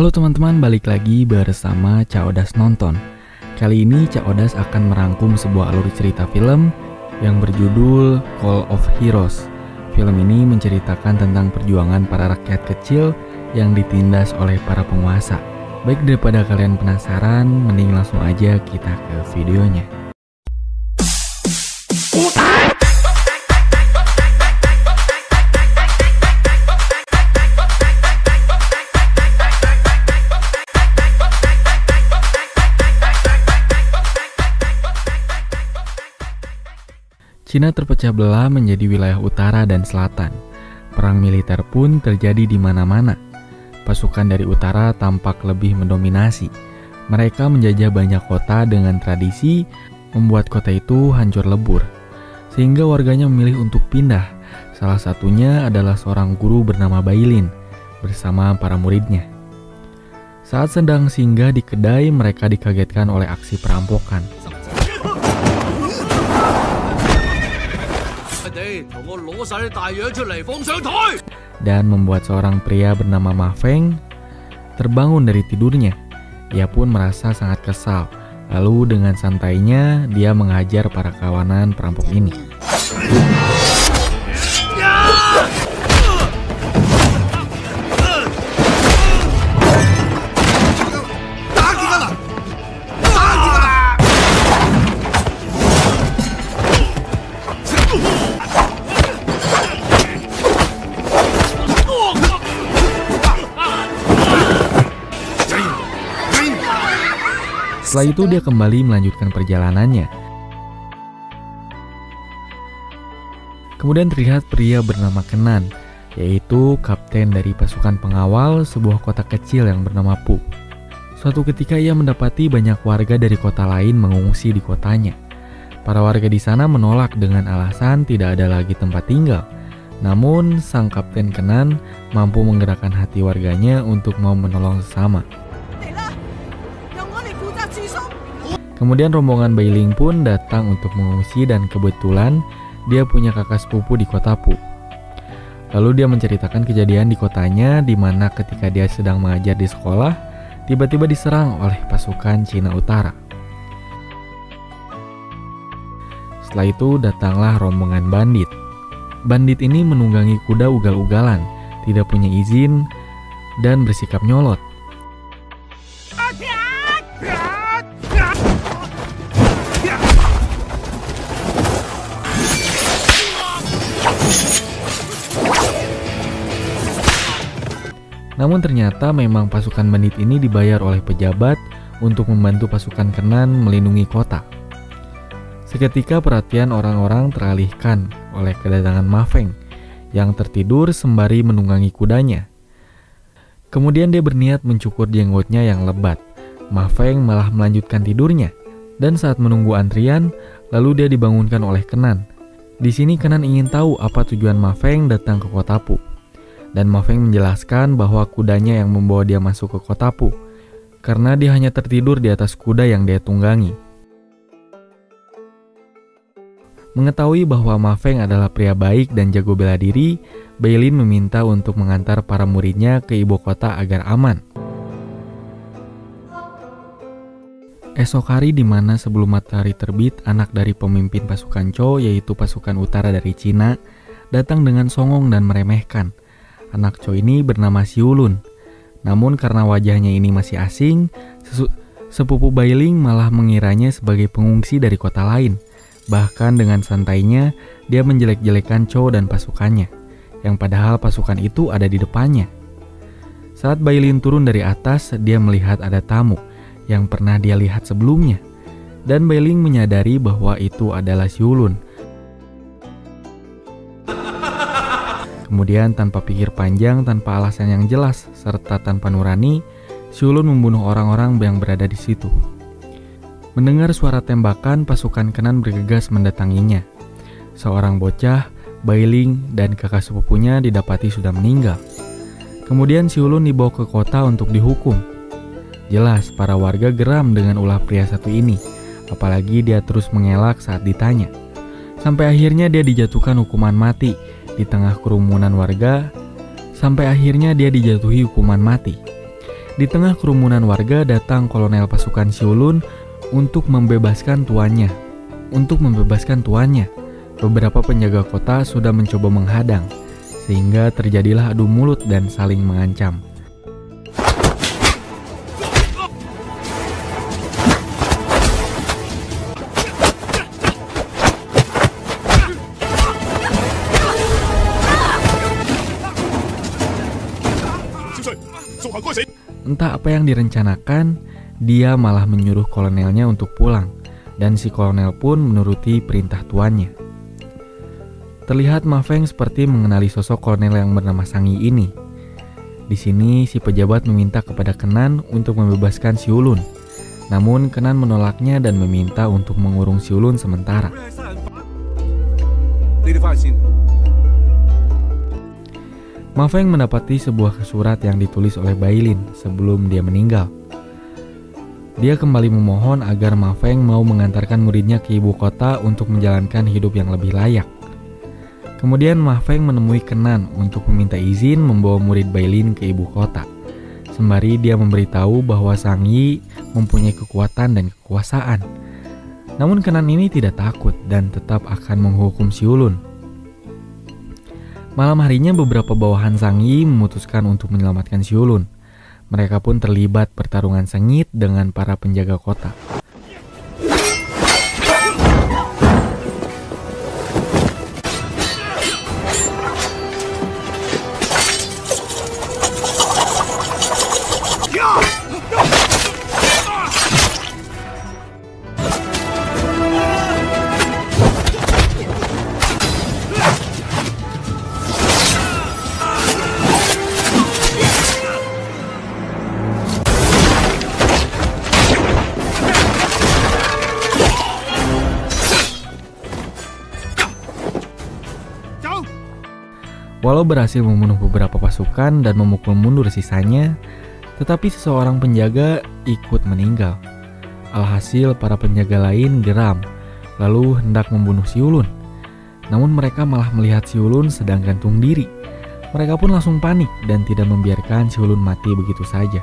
Halo teman-teman, balik lagi bersama Cak Odas Nonton. Kali ini Cak Odas akan merangkum sebuah alur cerita film yang berjudul Call of Heroes. Film ini menceritakan tentang perjuangan para rakyat kecil yang ditindas oleh para penguasa. Baik, daripada kalian penasaran, mending langsung aja kita ke videonya. Cina terpecah belah menjadi wilayah utara dan selatan. Perang militer pun terjadi di mana-mana. Pasukan dari utara tampak lebih mendominasi. Mereka menjajah banyak kota dengan tradisi membuat kota itu hancur lebur, sehingga warganya memilih untuk pindah. Salah satunya adalah seorang guru bernama Bailin bersama para muridnya. Saat sedang singgah di kedai, mereka dikagetkan oleh aksi perampokan. Dan membuat seorang pria bernama Ma Feng terbangun dari tidurnya. Ia pun merasa sangat kesal. Lalu dengan santainya dia menghajar para kawanan perampok ini. Setelah itu dia kembali melanjutkan perjalanannya. Kemudian terlihat pria bernama Kenan, yaitu kapten dari pasukan pengawal sebuah kota kecil yang bernama Pu. Suatu ketika ia mendapati banyak warga dari kota lain mengungsi di kotanya. Para warga di sana menolak dengan alasan tidak ada lagi tempat tinggal. Namun sang kapten Kenan mampu menggerakkan hati warganya untuk mau menolong sesama. Kemudian rombongan Bailing pun datang untuk mengungsi dan kebetulan dia punya kakak sepupu di kota Pu. Lalu dia menceritakan kejadian di kotanya di mana ketika dia sedang mengajar di sekolah, tiba-tiba diserang oleh pasukan Cina Utara. Setelah itu datanglah rombongan bandit. Bandit ini menunggangi kuda ugal-ugalan, tidak punya izin dan bersikap nyolot. Namun ternyata memang pasukan bandit ini dibayar oleh pejabat untuk membantu pasukan Kenan melindungi kota. Seketika perhatian orang-orang teralihkan oleh kedatangan Ma Feng yang tertidur sembari menunggangi kudanya. Kemudian dia berniat mencukur jenggotnya yang lebat. Ma Feng malah melanjutkan tidurnya, dan saat menunggu antrian, lalu dia dibangunkan oleh Kenan. Di sini Kenan ingin tahu apa tujuan Ma Feng datang ke kota Pu. Dan Ma Feng menjelaskan bahwa kudanya yang membawa dia masuk ke kota Pu, karena dia hanya tertidur di atas kuda yang dia tunggangi. Mengetahui bahwa Ma Feng adalah pria baik dan jago bela diri, Bailin meminta untuk mengantar para muridnya ke ibu kota agar aman. Esok hari di mana sebelum matahari terbit, anak dari pemimpin pasukan Zhou, yaitu pasukan utara dari Cina, datang dengan songong dan meremehkan. Anak Zhou ini bernama Xiulun. Namun karena wajahnya ini masih asing, sepupu Bailing malah mengiranya sebagai pengungsi dari kota lain. Bahkan dengan santainya, dia menjelek-jelekan Zhou dan pasukannya, yang padahal pasukan itu ada di depannya. Saat Bailin turun dari atas, dia melihat ada tamu yang pernah dia lihat sebelumnya. Dan Bailing menyadari bahwa itu adalah Xiulun. Kemudian tanpa pikir panjang, tanpa alasan yang jelas, serta tanpa nurani, Xiulun membunuh orang-orang yang berada di situ. Mendengar suara tembakan, pasukan Kenan bergegas mendatanginya. Seorang bocah, Bailing, dan kakak sepupunya didapati sudah meninggal. Kemudian Xiulun dibawa ke kota untuk dihukum. Jelas, para warga geram dengan ulah pria satu ini, apalagi dia terus mengelak saat ditanya. Sampai akhirnya dia dijatuhkan hukuman mati. Di tengah kerumunan warga, sampai akhirnya dia dijatuhi hukuman mati. Di tengah kerumunan warga datang kolonel pasukan Siulun untuk membebaskan tuannya. Beberapa penjaga kota sudah mencoba menghadang, sehingga terjadilah adu mulut dan saling mengancam. Entah apa yang direncanakan, dia malah menyuruh kolonelnya untuk pulang, dan si kolonel pun menuruti perintah tuannya. Terlihat Ma Feng seperti mengenali sosok kolonel yang bernama Sangi ini. Di sini si pejabat meminta kepada Kenan untuk membebaskan Siulun. Namun Kenan menolaknya dan meminta untuk mengurung Siulun sementara. Ma Feng mendapati sebuah surat yang ditulis oleh Bailin sebelum dia meninggal. Dia kembali memohon agar Ma Feng mau mengantarkan muridnya ke ibu kota untuk menjalankan hidup yang lebih layak. Kemudian Ma Feng menemui Kenan untuk meminta izin membawa murid Bailin ke ibu kota. Sembari dia memberitahu bahwa Sang Yi mempunyai kekuatan dan kekuasaan. Namun Kenan ini tidak takut dan tetap akan menghukum Siulun. Malam harinya beberapa bawahan Sang Yi memutuskan untuk menyelamatkan Siulun. Mereka pun terlibat pertarungan sengit dengan para penjaga kota. Walau berhasil membunuh beberapa pasukan dan memukul mundur sisanya, tetapi seseorang penjaga ikut meninggal. Alhasil para penjaga lain geram, lalu hendak membunuh Siulun. Namun mereka malah melihat Siulun sedang gantung diri. Mereka pun langsung panik dan tidak membiarkan Siulun mati begitu saja.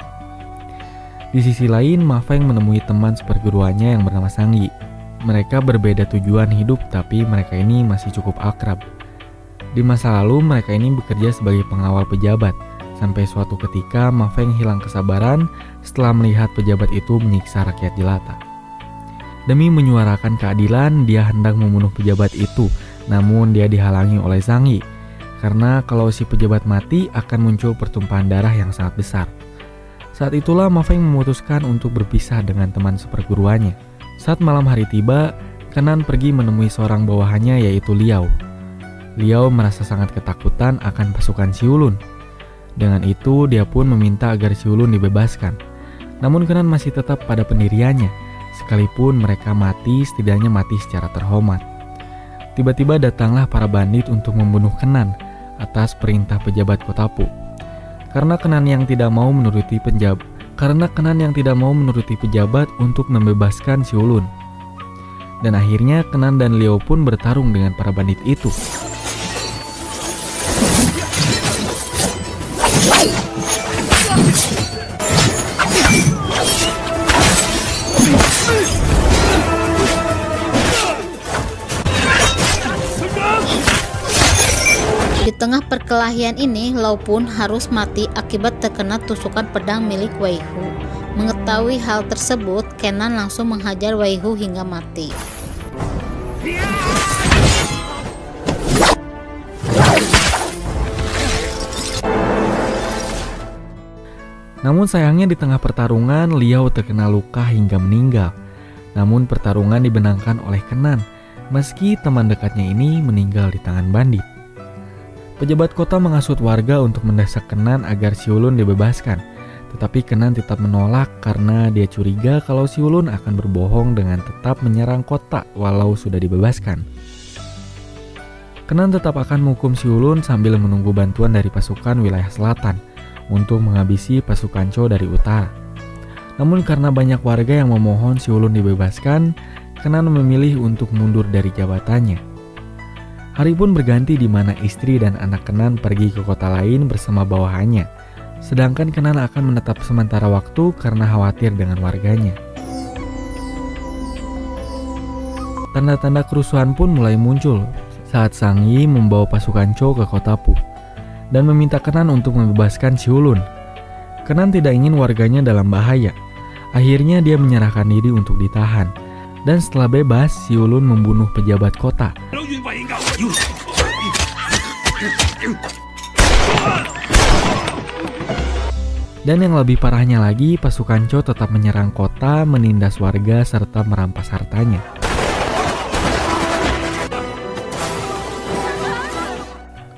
Di sisi lain, Ma Feng menemui teman seperguruannya yang bernama Sang Yi. Mereka berbeda tujuan hidup, tapi mereka ini masih cukup akrab. Di masa lalu mereka ini bekerja sebagai pengawal pejabat, sampai suatu ketika Ma Feng hilang kesabaran setelah melihat pejabat itu menyiksa rakyat jelata. Demi menyuarakan keadilan, dia hendak membunuh pejabat itu, namun dia dihalangi oleh Sang Yi, karena kalau si pejabat mati akan muncul pertumpahan darah yang sangat besar. Saat itulah Ma Feng memutuskan untuk berpisah dengan teman seperguruannya. Saat malam hari tiba, Kenan pergi menemui seorang bawahannya yaitu Liao. Liao merasa sangat ketakutan akan pasukan Siulun. Dengan itu, dia pun meminta agar Siulun dibebaskan. Namun Kenan masih tetap pada pendiriannya. Sekalipun mereka mati, setidaknya mati secara terhormat. Tiba-tiba datanglah para bandit untuk membunuh Kenan atas perintah pejabat kota Pu. Karena Kenan yang tidak mau menuruti pejabat untuk membebaskan Siulun. Dan akhirnya Kenan dan Liao pun bertarung dengan para bandit itu. Di tengah perkelahian ini, Lao pun harus mati akibat terkena tusukan pedang milik Wei Hu. Mengetahui hal tersebut, Kenan langsung menghajar Wei Hu hingga mati. Namun sayangnya di tengah pertarungan, Liao terkena luka hingga meninggal. Namun pertarungan dibenangkan oleh Kenan, meski teman dekatnya ini meninggal di tangan bandit. Pejabat kota menghasut warga untuk mendesak Kenan agar Siulun dibebaskan. Tetapi Kenan tetap menolak karena dia curiga kalau Siulun akan berbohong dengan tetap menyerang kota walau sudah dibebaskan. Kenan tetap akan menghukum Siulun sambil menunggu bantuan dari pasukan wilayah selatan untuk menghabisi pasukan Chou dari utara. Namun karena banyak warga yang memohon Siulun dibebaskan, Kenan memilih untuk mundur dari jabatannya. Hari pun berganti di mana istri dan anak Kenan pergi ke kota lain bersama bawahannya, Sedangkan Kenan akan menetap sementara waktu karena khawatir dengan warganya. Tanda-tanda kerusuhan pun mulai muncul saat Sang Yi membawa pasukan Chou ke kota Pu dan meminta Kenan untuk membebaskan Xiulun. Kenan tidak ingin warganya dalam bahaya. Akhirnya dia menyerahkan diri untuk ditahan. Dan setelah bebas, Xiulun membunuh pejabat kota. Dan yang lebih parahnya lagi, pasukan Chou tetap menyerang kota, menindas warga, serta merampas hartanya.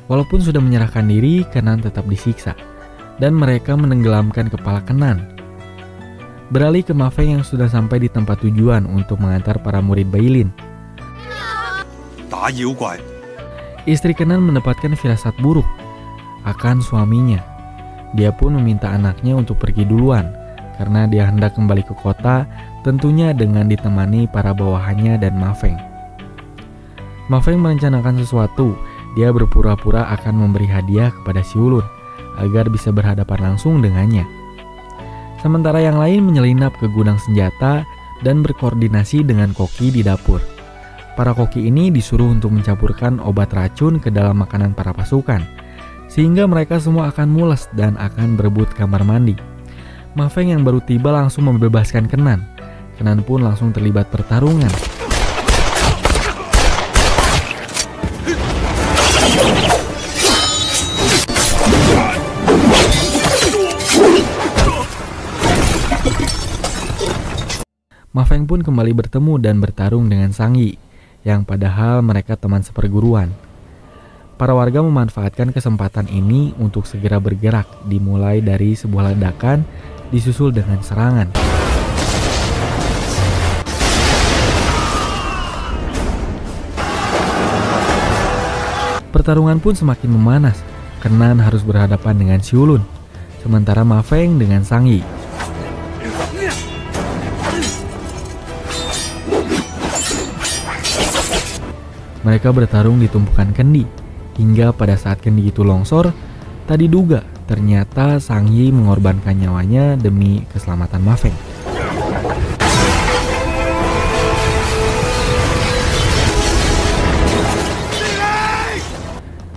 Walaupun sudah menyerahkan diri, Kenan tetap disiksa. Dan mereka menenggelamkan kepala Kenan. Beralih ke Ma Feng yang sudah sampai di tempat tujuan untuk mengantar para murid Bailin. Istri Kenan mendapatkan firasat buruk akan suaminya. Dia pun meminta anaknya untuk pergi duluan karena dia hendak kembali ke kota, tentunya dengan ditemani para bawahannya dan Ma Feng. Ma Feng merencanakan sesuatu. Dia berpura-pura akan memberi hadiah kepada Xiulun agar bisa berhadapan langsung dengannya. Sementara yang lain menyelinap ke gudang senjata dan berkoordinasi dengan koki di dapur. Para koki ini disuruh untuk mencampurkan obat racun ke dalam makanan para pasukan, sehingga mereka semua akan mules dan akan berebut kamar mandi. Ma Feng yang baru tiba langsung membebaskan Kenan. Kenan pun langsung terlibat pertarungan. Ma Feng pun kembali bertemu dan bertarung dengan Sang Yi, yang padahal mereka teman seperguruan. Para warga memanfaatkan kesempatan ini untuk segera bergerak, dimulai dari sebuah ledakan, disusul dengan serangan. Pertarungan pun semakin memanas. Kenan harus berhadapan dengan Xiulun, sementara Ma Feng dengan Sang Yi. Mereka bertarung di tumpukan kendi, hingga pada saat kendi itu longsor, tak diduga ternyata Sang Yi mengorbankan nyawanya demi keselamatan Ma Feng.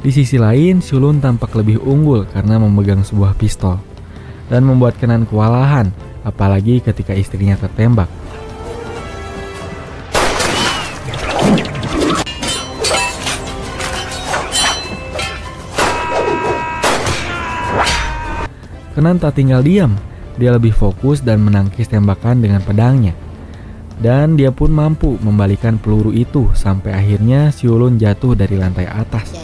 Di sisi lain, Xiulun tampak lebih unggul karena memegang sebuah pistol, dan membuat Kenan kewalahan, apalagi ketika istrinya tertembak. Kenan tak tinggal diam, dia lebih fokus dan menangkis tembakan dengan pedangnya. Dan dia pun mampu membalikan peluru itu sampai akhirnya Xiulun jatuh dari lantai atas.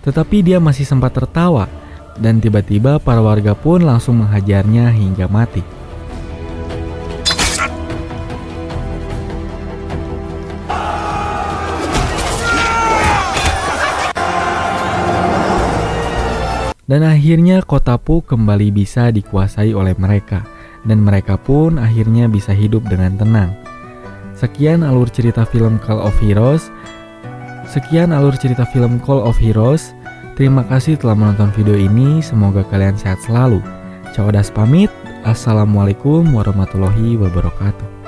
Tetapi dia masih sempat tertawa. Dan tiba-tiba para warga pun langsung menghajarnya hingga mati. Dan akhirnya kota Pu kembali bisa dikuasai oleh mereka. Dan mereka pun akhirnya bisa hidup dengan tenang. Sekian alur cerita film Call of Heroes. Terima kasih telah menonton video ini, semoga kalian sehat selalu. Cawadas pamit, assalamualaikum warahmatullahi wabarakatuh.